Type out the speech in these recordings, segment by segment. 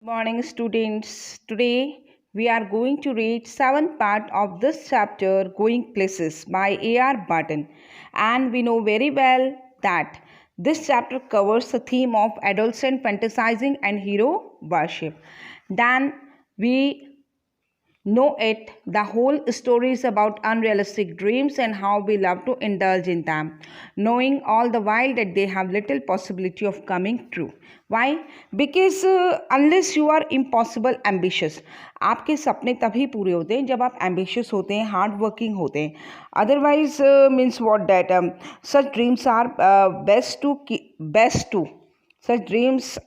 Morning students. Today we are going to read seventh part of this chapter Going Places by A.R. Barton, and we know very well that this chapter covers the theme of adolescent fantasizing and hero worship. Then we know it. The whole story is about unrealistic dreams and how we love to indulge in them, knowing all the while that they have little possibility of coming true. Why? Because unless you are impossible ambitious, आपके सपने तभी पूरे होते हैं जब आप ambitious होते हैं, hard working होते हैं. Otherwise means what that such dreams are such dreams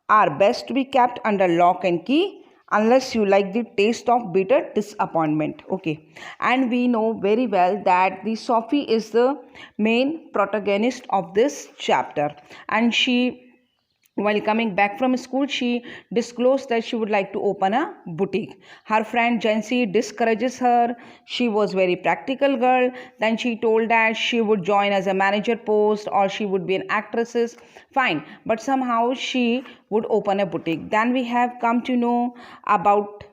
are best to be kept under lock and key unless you like the taste of bitter disappointment. Okay, and we know very well that the Sophie is the main protagonist of this chapter, and she, while coming back from school, she disclosed that she would like to open a boutique. Her friend Jancy discourages her. She was very practical girl. Then she told that she would join as a manager post or she would be an actress. Fine, but somehow she would open a boutique. Then we have come to know about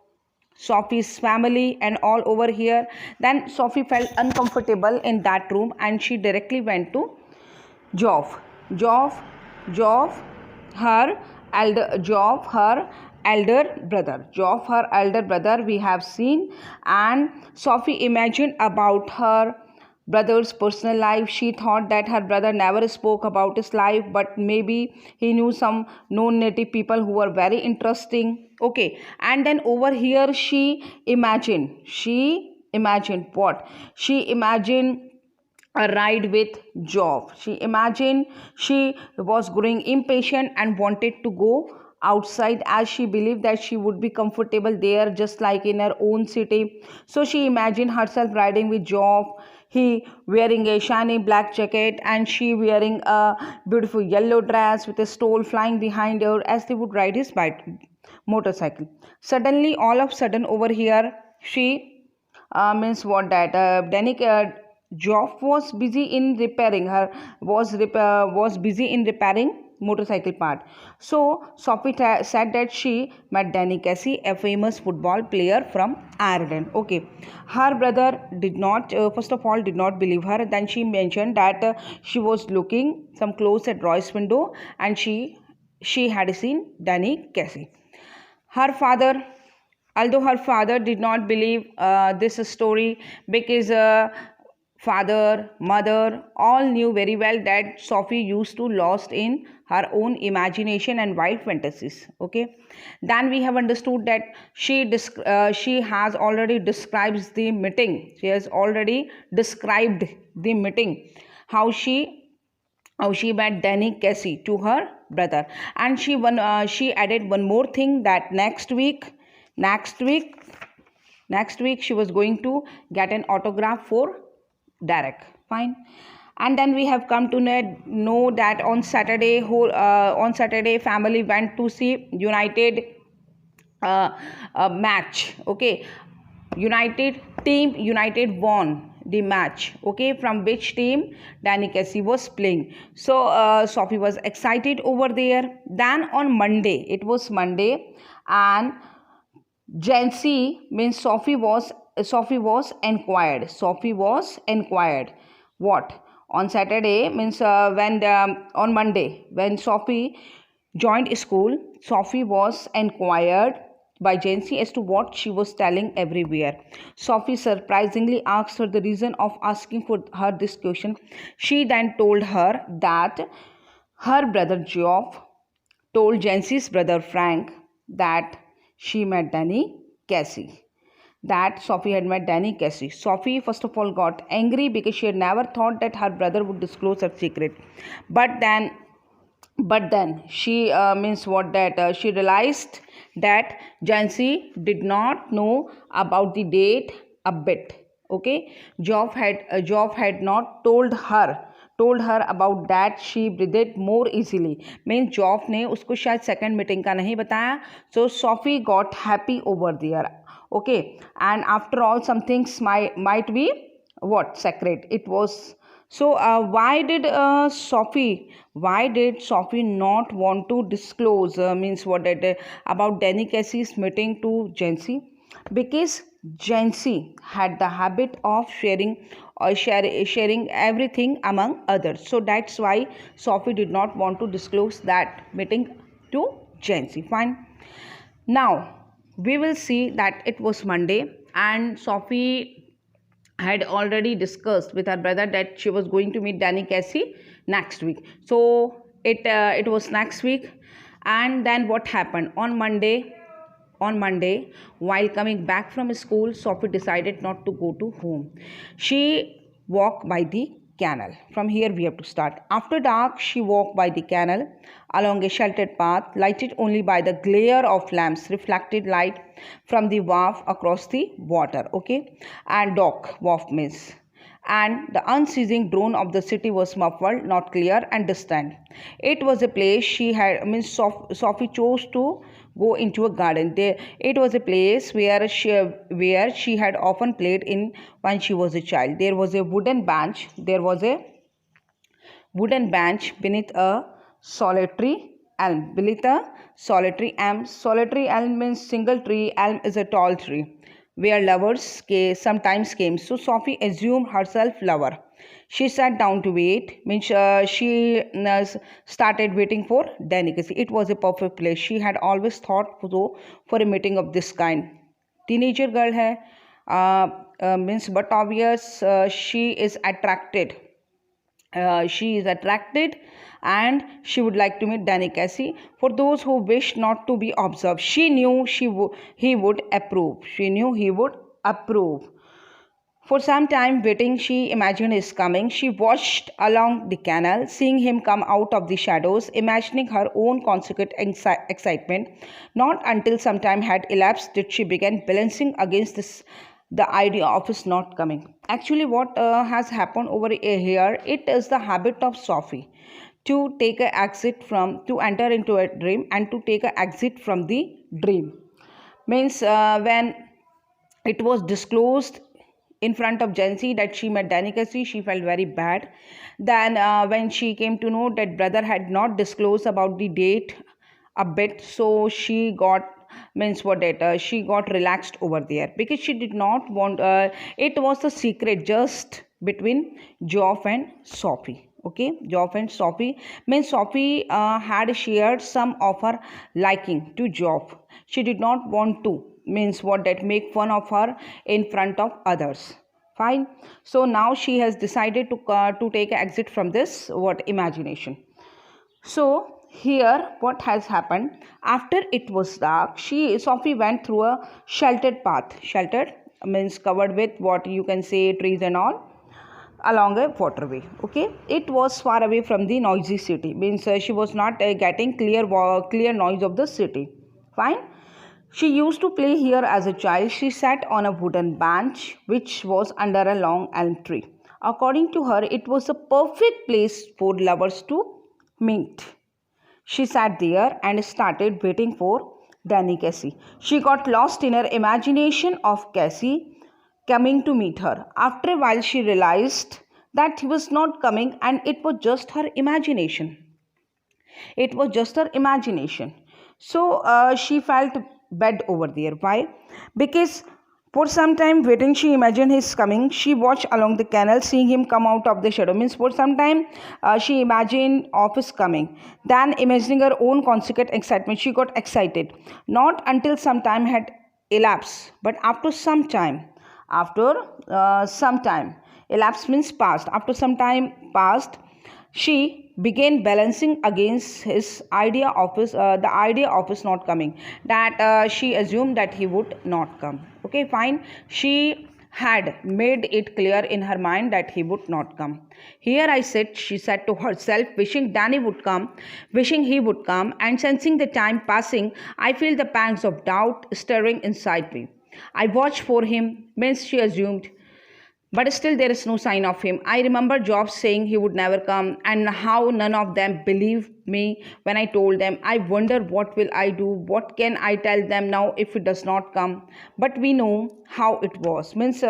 Sophie's family and all over here. Then Sophie felt uncomfortable in that room and she directly went to Joff. Joff, her elder brother we have seen, and Sophie imagined about her brother's personal life. She thought that her brother never spoke about his life, but maybe he knew some known native people who were very interesting. Okay, and then over here she imagined what? She imagined a ride with Job. She imagined she was growing impatient and wanted to go outside, as she believed that she would be comfortable there just like in her own city. So she imagined herself riding with Job, he wearing a shiny black jacket and she wearing a beautiful yellow dress with a stole flying behind her as they would ride his motorcycle. Suddenly, all of a sudden over here, she means what that Danica Joff was busy in repairing motorcycle part. So Sophie said that she met Danny Casey, a famous football player from Ireland. Okay, her brother did not first of all did not believe her. Then she mentioned that she was looking some clothes at Roy's window and she had seen Danny Casey. Although her father did not believe this story, because father, mother all knew very well that Sophie used to lost in her own imagination and wild fantasies. Okay, then we have understood that she has already described the meeting. She has already described the meeting, how she met Danny Casey to her brother, and she added one more thing, that next week she was going to get an autograph for Derek. Fine. And then we have come to know that on Saturday family went to see United match. Okay, United won the match. Okay, from which team Danny Casey was playing. So Sophie was excited over there. Then on Monday, it was Monday, and Jancy means Sophie was inquired. What? On Saturday means on Monday when Sophie joined school, Sophie was inquired by Jancy as to what she was telling everywhere. Sophie surprisingly asked her the reason of asking for her this question. She then told her that her brother Geoff told Jancy's brother Frank that she met Danny Casey. That Sophie had met Danny Casey. Sophie first of all got angry because she had never thought that her brother would disclose her secret. But then she she realized that Jancy did not know about the date a bit. Okay, Joff had not told her about that. She breathed more easily. Means Joff ने उसको शायद second meeting का नहीं बताया. So Sophie got happy over there. Okay, and after all, some things might be what sacred. It was So why did Sophie not want to disclose means what it about Danny Cassie's meeting to Jancy? Because Jancy had the habit of sharing everything among others. So that's why Sophie did not want to disclose that meeting to Jancy. Fine. Now we will see that it was Monday and Sophie had already discussed with her brother that she was going to meet Danny Cassie next week. So it was next week, and then what happened on Monday? On Monday, while coming back from school, Sophie decided not to go to home. She walked by the canal. From here, we have to start. After dark, she walked by the canal along a sheltered path, lighted only by the glare of lamps, reflected light from the wharf across the water. Okay, and dock, wharf means, and the unceasing drone of the city was muffled, not clear and distant. It was a place she had, means Sophie chose to go into a garden. There, it was a place where she had often played in when she was a child. There was a wooden bench. There was a wooden bench beneath a solitary elm. Beneath a solitary elm. Solitary elm means single tree. Elm is a tall tree where lovers sometimes came. So Sophie assumed herself lover. She sat down to wait. Means she started waiting for delicacy. It was a perfect place. She had always thought so for a meeting of this kind. Teenager girl hai, means but obvious she is attracted. She is attracted and she would like to meet Danny Cassie. For those who wish not to be observed, she knew he would approve. She knew he would approve. For some time waiting, she imagined his coming. She watched along the canal, seeing him come out of the shadows, imagining her own consequent excitement. Not until some time had elapsed did she begin balancing against the idea of his not coming. Actually, what has happened over here, it is the habit of Sophie to take an exit from, to enter into a dream and to take an exit from the dream. Means when it was disclosed in front of Jancy that she met Danny Cassie, she felt very bad. Then when she came to know that brother had not disclosed about the date a bit, so she got, means what data, she got relaxed over there because she did not want, it was a secret just between Geoff and Sophie. Okay, Geoff and Sophie, means Sophie had shared some of her liking to Geoff. She did not want to, means what, that make fun of her in front of others. Fine. So now she has decided to take an exit from this what imagination. So here what has happened, after it was dark, Sophie went through a sheltered path. Sheltered means covered with what you can say trees and all, along a waterway. Okay, it was far away from the noisy city, means she was not getting clear noise of the city. Fine. She used to play here as a child. She sat on a wooden bench which was under a long elm tree. According to her, it was a perfect place for lovers to meet. She sat there and started waiting for Danny Cassie. She got lost in her imagination of Cassie coming to meet her. After a while, she realized that he was not coming and it was just her imagination. It was just her imagination. So she felt bad over there. Why? Because for some time waiting, she imagined his coming. She watched along the canal, seeing him come out of the shadow. Means for some time she imagined of his coming. Then imagining her own consequent excitement, she got excited. Not until some time had elapsed, but after some time, elapsed means passed. After some time passed, she began balancing against his idea of his the idea of his not coming, that she assumed that he would not come. Okay, fine. She had made it clear in her mind that he would not come. Here I sit, she said to herself, wishing Danny would come, wishing he would come, and sensing the time passing, I feel the pangs of doubt stirring inside me. I watch for him, means she assumed, but still there is no sign of him. I remember Geoff saying he would never come, and how none of them believed me when I told them. I wonder what will I do? What can I tell them now if it does not come? But we know how it was. Means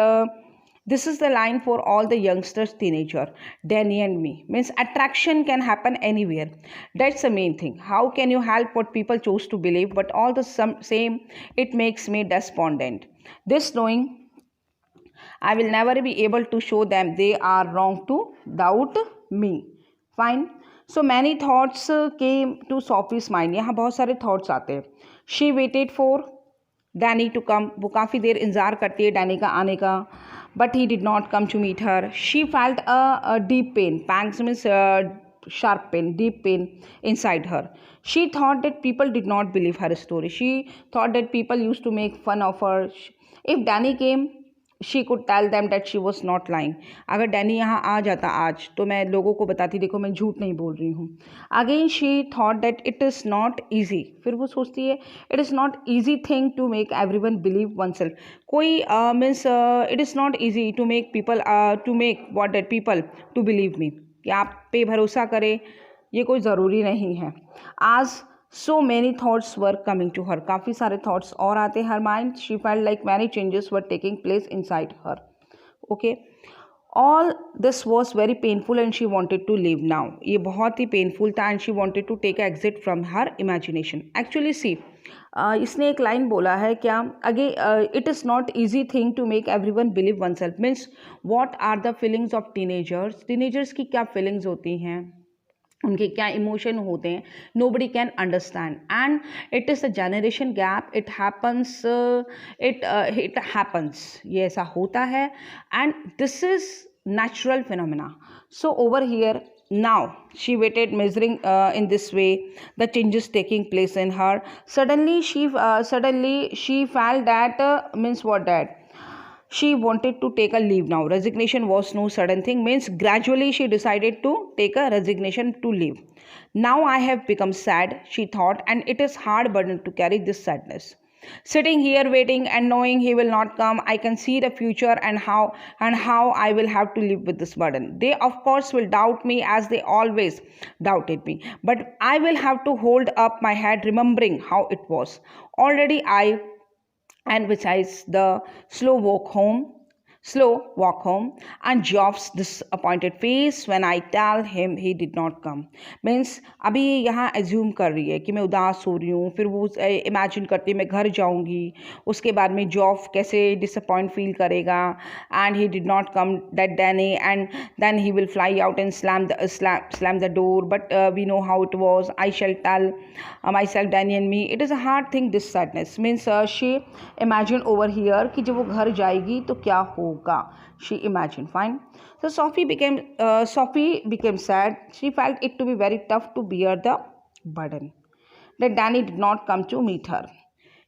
This is the line for all the youngsters, teenager, Danny and me. Means attraction can happen anywhere. That's the main thing. How can you help what people choose to believe? But all the same, it makes me despondent. This knowing I will never be able to show them they are wrong to doubt me. Fine. So many thoughts came to Sophie's mind. यहाँ बहुत सारे thoughts आते हैं. She waited for Danny to come. वो काफ़ी देर इंतज़ार करती है डैनी का आने का. But he did not come to meet her. She felt a deep pain. Pangs means sharp pain, deep pain inside her. She thought that people did not believe her story. She thought that people used to make fun of her. If Danny came, she could tell them that she was not lying. अगर Danny यहाँ आ जाता आज तो मैं लोगों को बताती देखो मैं झूठ नहीं बोल रही हूँ. Again she thought that it is not easy. फिर वो सोचती है it is not easy thing to make everyone believe oneself. कोई means it is not easy to make people to make what that people to believe me. कि आप पे भरोसा करें ये कोई ज़रूरी नहीं है. आज so many thoughts were coming to her. काफ़ी सारे thoughts और आते her mind. She felt like many changes were taking place inside her. Okay. All this was very painful and she wanted to leave now. ये बहुत ही painful था and she wanted to take an exit from her imagination. Actually see, इसने एक line बोला है क्या अगे it is not easy thing to make everyone believe oneself. Means what are the feelings of teenagers? Teenagers की क्या feelings होती हैं, उनके क्या इमोशन होते हैं, nobody can understand and it is a generation gap. It happens it happens, ये ऐसा होता है and this is natural phenomena. So over here now she waited measuring in this way the changes taking place in her. Suddenly she felt that means what that she wanted to take a leave now. Resignation was no sudden thing. Means gradually she decided to take a resignation to leave. Now I have become sad, she thought, and it is hard burden to carry this sadness. Sitting here waiting and knowing he will not come, I can see the future and how I will have to live with this burden. They of course will doubt me as they always doubted me. But I will have to hold up my head remembering how it was. Already and besides the slow walk home and Geoff's disappointed face when I tell him he did not come. Means अभी यहाँ assume कर रही है कि मैं उदास हो रही हूँ. फिर वो imagine करती है मैं घर जाऊँगी, उसके बाद में Geoff कैसे disappoint feel करेगा and he did not come that Danny and then he will fly out and slam the door. But we know how it was. I shall tell myself, Danny and me. It is a hard thing, this sadness. Means she imagined over here कि जब वो घर जाएगी तो क्या होगा. She imagined. Fine. So Sophie became sad. She felt it to be very tough to bear the burden that Danny did not come to meet her.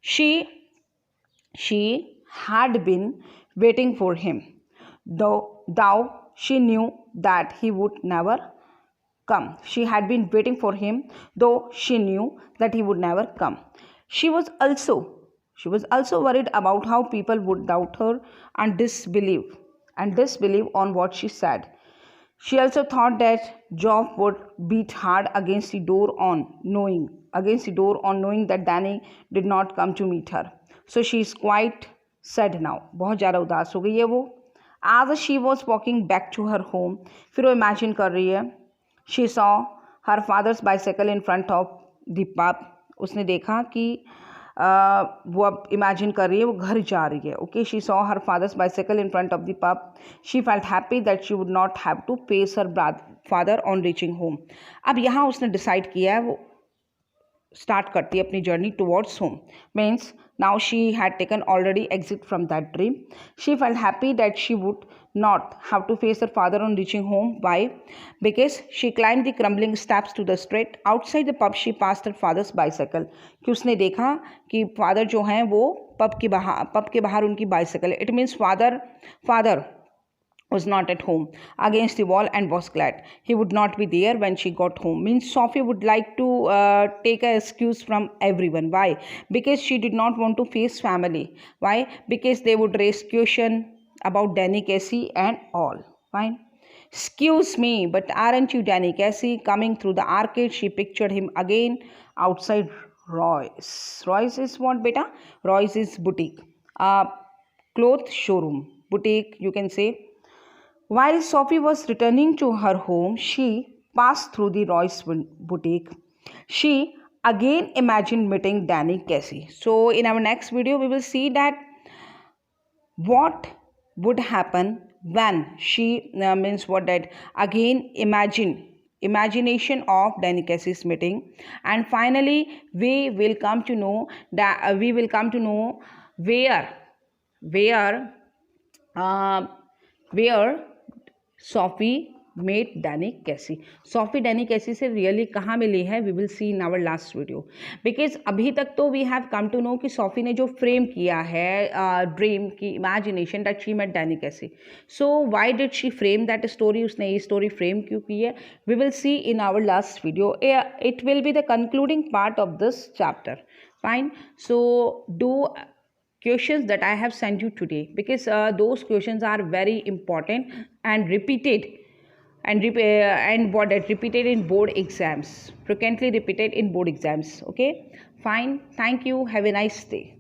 She had been waiting for him, though she knew that he would never come. She had been waiting for him, though she knew that he would never come. She was also worried about how people would doubt her and disbelieve on what she said. She also thought that Geoff would beat hard against the door on knowing that Danny did not come to meet her. So she is quite sad now. बहुत ज़्यादा उदास हो गई है वो. As she was walking back to her home, फिर वो imagine कर रही है. She saw her father's bicycle in front of the pub. उसने देखा कि वो अब इमेजिन कर रही है वो घर जा रही है. Okay, she saw her father's bicycle in front of the pub. She felt happy that she would not have to face her father on reaching home. अब यहाँ उसने डिसाइड किया है वो स्टार्ट करती है अपनी journey towards home. Means now she had taken already exit from that dream. She felt happy that she would not have to face her father on reaching home. Why? Because she climbed the crumbling steps to the street. Outside the pub she passed her father's bicycle. कि उसने देखा कि father जो हैं वो pub के बाहर उनकी bicycle. It means father was not at home against the wall and was glad he would not be there when she got home. Means Sophie would like to take an excuse from everyone. Why? Because she did not want to face family. Why? Because they would raise question about Danny Casey and all. Fine. Excuse me, but aren't you Danny Casey? Coming through the arcade, she pictured him again outside Royce is what, beta? Royce is boutique, a cloth showroom. boutique, you can say. While Sophie was returning to her home, she passed through the Royce boutique. She again imagined meeting Danny Casey. So in our next video we will see that what would happen when she means what that again imagination of Danny Casey's meeting, and finally we will come to know that where Sophie met Danny Casey. Sophie Danny Casey से really कहाँ मिली है, we will see in our last video. Because अभी तक तो we have come to know कि Sophie ने जो फ्रेम किया है ड्रीम की imagination that she met Danny Casey. So why did she frame that story, उसने ये स्टोरी फ्रेम क्यों की है, we will see in our last video. It will be the concluding part of this chapter. Fine. So do questions that I have sent you today, because those questions are very important and repeated and what that repeated in board exams, frequently repeated in board exams. Okay, fine. Thank you. Have a nice day.